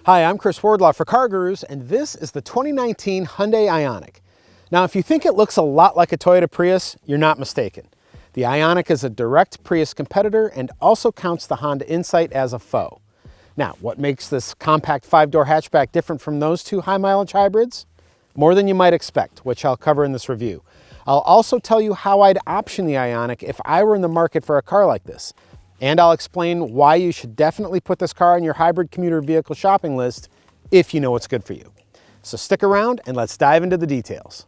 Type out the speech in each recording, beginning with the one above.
Hi, I'm Chris Wardlaw for Car Gurus, and this is the 2019 Hyundai Ioniq. Now, if you think it looks a lot like a Toyota Prius, you're not mistaken. The Ioniq is a direct Prius competitor and also counts the Honda Insight as a foe. Now, what makes this compact 5-door hatchback different from those two high-mileage hybrids? More than you might expect, which I'll cover in this review. I'll also tell you how I'd option the Ioniq if I were in the market for a car like this. And I'll explain why you should definitely put this car on your hybrid commuter vehicle shopping list if you know what's good for you. So stick around and let's dive into the details.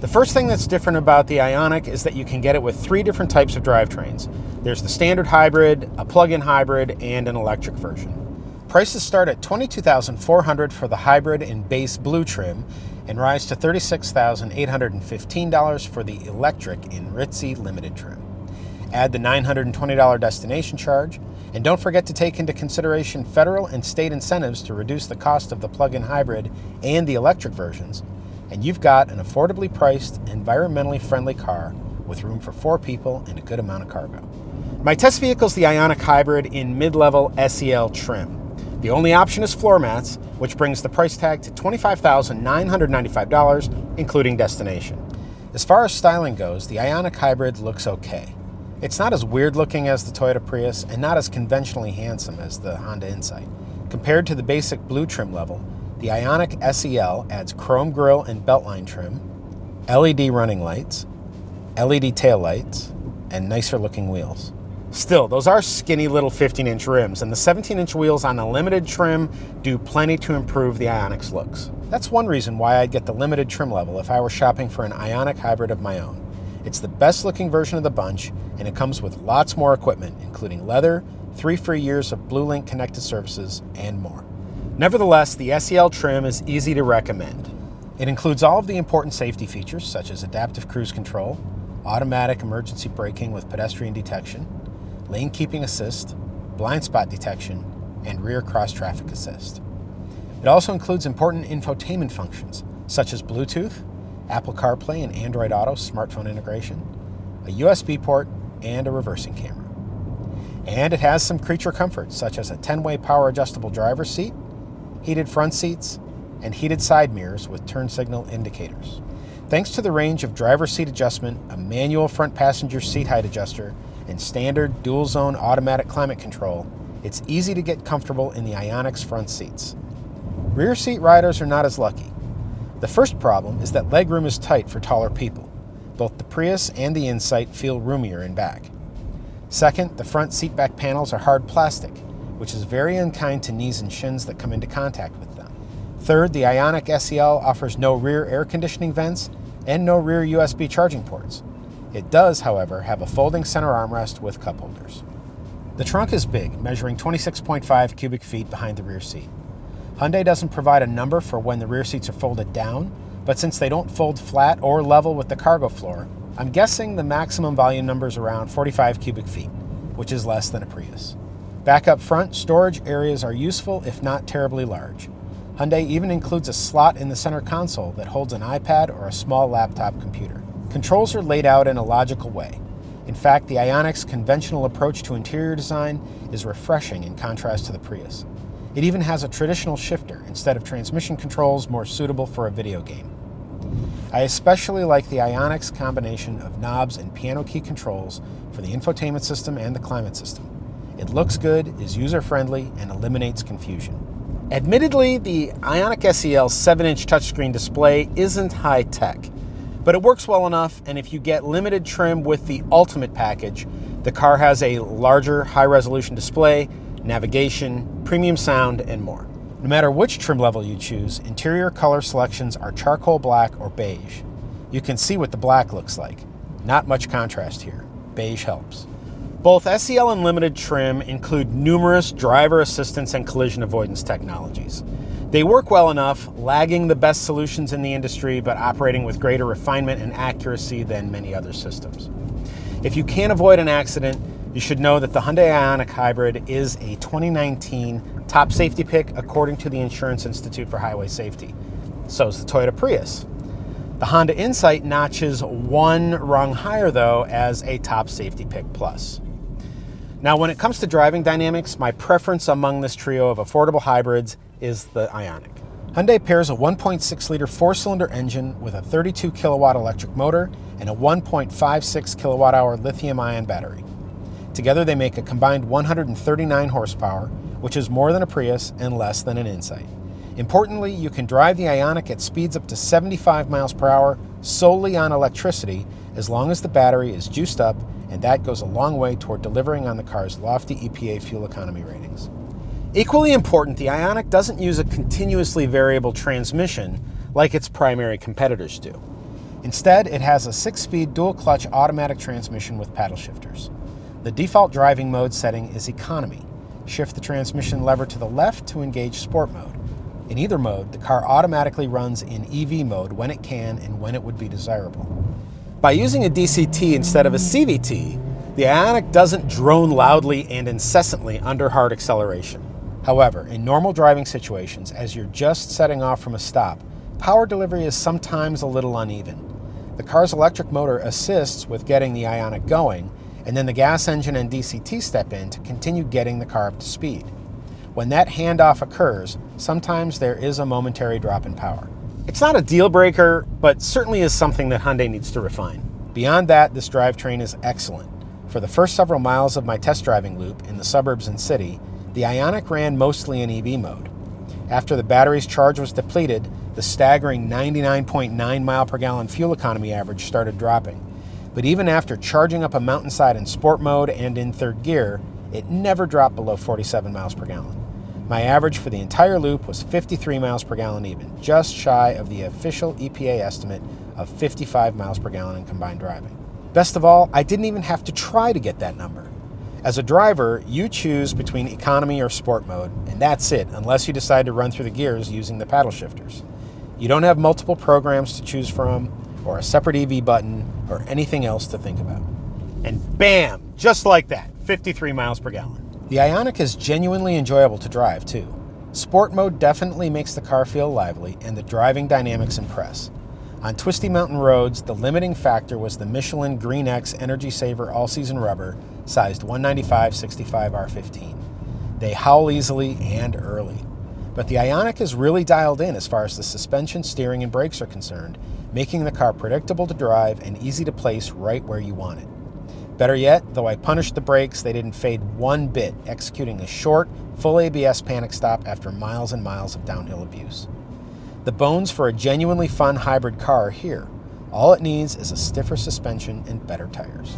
The first thing that's different about the Ioniq is that you can get it with 3 different types of drivetrains. There's the standard hybrid, a plug-in hybrid, and an electric version. Prices start at $22,400 for the hybrid in base blue trim and rise to $36,815 for the electric in ritzy limited trim. Add the $920 destination charge, and don't forget to take into consideration federal and state incentives to reduce the cost of the plug-in hybrid and the electric versions, and you've got an affordably priced, environmentally friendly car with room for 4 people and a good amount of cargo. My test vehicle is the Ioniq Hybrid in mid-level SEL trim. The only option is floor mats, which brings the price tag to $25,995, including destination. As far as styling goes, the Ioniq Hybrid looks okay. It's not as weird looking as the Toyota Prius and not as conventionally handsome as the Honda Insight. Compared to the basic blue trim level, the Ioniq SEL adds chrome grille and beltline trim, LED running lights, LED tail lights, and nicer looking wheels. Still, those are skinny little 15-inch rims, and the 17-inch wheels on the limited trim do plenty to improve the Ioniq's looks. That's one reason why I'd get the limited trim level if I were shopping for an Ioniq Hybrid of my own. It's the best looking version of the bunch, and it comes with lots more equipment, including leather, 3 free years of BlueLink connected services, and more. Nevertheless, the SEL trim is easy to recommend. It includes all of the important safety features such as adaptive cruise control, automatic emergency braking with pedestrian detection, lane keeping assist, blind spot detection, and rear cross traffic assist. It also includes important infotainment functions such as Bluetooth, Apple CarPlay and Android Auto smartphone integration, a USB port, and a reversing camera. And it has some creature comforts such as a 10-way power adjustable driver's seat, heated front seats, and heated side mirrors with turn signal indicators. Thanks to the range of driver's seat adjustment, a manual front passenger seat height adjuster, and standard dual-zone automatic climate control, it's easy to get comfortable in the Ioniq's front seats. Rear seat riders are not as lucky. The first problem is that legroom is tight for taller people. Both the Prius and the Insight feel roomier in back. Second, the front seat back panels are hard plastic, which is very unkind to knees and shins that come into contact with them. Third, the Ioniq SEL offers no rear air conditioning vents and no rear USB charging ports. It does, however, have a folding center armrest with cup holders. The trunk is big, measuring 26.5 cubic feet behind the rear seat. Hyundai doesn't provide a number for when the rear seats are folded down, but since they don't fold flat or level with the cargo floor, I'm guessing the maximum volume number is around 45 cubic feet, which is less than a Prius. Back up front, storage areas are useful if not terribly large. Hyundai even includes a slot in the center console that holds an iPad or a small laptop computer. Controls are laid out in a logical way. In fact, the Ioniq's conventional approach to interior design is refreshing in contrast to the Prius. It even has a traditional shifter instead of transmission controls more suitable for a video game. I especially like the Ioniq's combination of knobs and piano key controls for the infotainment system and the climate system. It looks good, is user-friendly, and eliminates confusion. Admittedly, the Ioniq SEL's 7-inch touchscreen display isn't high-tech, but it works well enough, and if you get limited trim with the Ultimate package, the car has a larger, high-resolution display, navigation, premium sound, and more. No matter which trim level you choose, interior color selections are charcoal black or beige. You can see what the black looks like. Not much contrast here. Beige helps. Both SEL and Limited trim include numerous driver assistance and collision avoidance technologies. They work well enough, lagging the best solutions in the industry, but operating with greater refinement and accuracy than many other systems. If you can't avoid an accident, You should know that the Hyundai Ioniq Hybrid is a 2019 top safety pick according to the Insurance Institute for Highway Safety. So is the Toyota Prius. The Honda Insight notches one rung higher though as a top safety pick plus. Now when it comes to driving dynamics, my preference among this trio of affordable hybrids is the Ioniq. Hyundai pairs a 1.6 liter four-cylinder engine with a 32 kilowatt electric motor and a 1.56 kilowatt hour lithium-ion battery. Together they make a combined 139 horsepower, which is more than a Prius and less than an Insight. Importantly, you can drive the Ioniq at speeds up to 75 miles per hour solely on electricity as long as the battery is juiced up, and that goes a long way toward delivering on the car's lofty EPA fuel economy ratings. Equally important, the Ioniq doesn't use a continuously variable transmission like its primary competitors do. Instead, it has a 6-speed dual-clutch automatic transmission with paddle shifters. The default driving mode setting is economy. Shift the transmission lever to the left to engage sport mode. In either mode, the car automatically runs in EV mode when it can and when it would be desirable. By using a DCT instead of a CVT, the Ioniq doesn't drone loudly and incessantly under hard acceleration. However, in normal driving situations, as you're just setting off from a stop, power delivery is sometimes a little uneven. The car's electric motor assists with getting the Ioniq going, and then the gas engine and DCT step in to continue getting the car up to speed. When that handoff occurs, sometimes there is a momentary drop in power. It's not a deal breaker, but certainly is something that Hyundai needs to refine. Beyond that, this drivetrain is excellent. For the first several miles of my test driving loop in the suburbs and city, the Ioniq ran mostly in EV mode. After the battery's charge was depleted, the staggering 99.9 mile per gallon fuel economy average started dropping. But even after charging up a mountainside in sport mode and in third gear, it never dropped below 47 miles per gallon. My average for the entire loop was 53 miles per gallon even, just shy of the official EPA estimate of 55 miles per gallon in combined driving. Best of all, I didn't even have to try to get that number. As a driver, you choose between economy or sport mode, and that's it, unless you decide to run through the gears using the paddle shifters. You don't have multiple programs to choose from, or a separate EV button, or anything else to think about. And bam, just like that, 53 miles per gallon. The Ioniq is genuinely enjoyable to drive too. Sport mode definitely makes the car feel lively, and the driving dynamics impress. On twisty mountain roads, the limiting factor was the Michelin Green X Energy Saver all-season rubber, sized 195/65 R15. They howl easily and early. But the Ioniq is really dialed in as far as the suspension, steering, and brakes are concerned, making the car predictable to drive and easy to place right where you want it. Better yet, though I punished the brakes, they didn't fade one bit, executing a short, full ABS panic stop after miles and miles of downhill abuse. The bones for a genuinely fun hybrid car are here. All it needs is a stiffer suspension and better tires.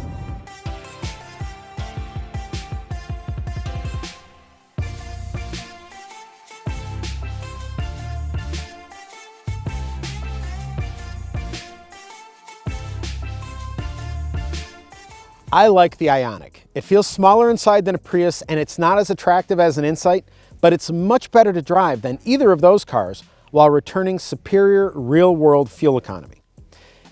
I like the Ioniq. It feels smaller inside than a Prius, and it's not as attractive as an Insight, but it's much better to drive than either of those cars while returning superior real-world fuel economy.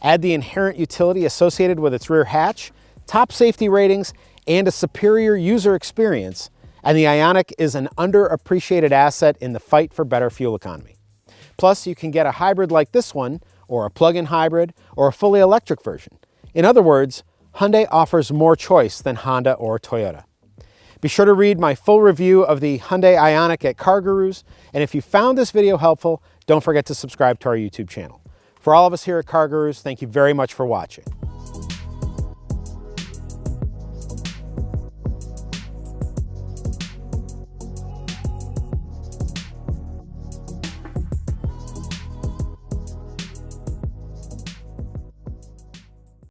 Add the inherent utility associated with its rear hatch, top safety ratings, and a superior user experience, and the Ioniq is an underappreciated asset in the fight for better fuel economy. Plus, you can get a hybrid like this one, or a plug-in hybrid, or a fully electric version. In other words, Hyundai offers more choice than Honda or Toyota. Be sure to read my full review of the Hyundai Ioniq at Car Gurus, and if you found this video helpful, don't forget to subscribe to our YouTube channel. For all of us here at Car Gurus, thank you very much for watching.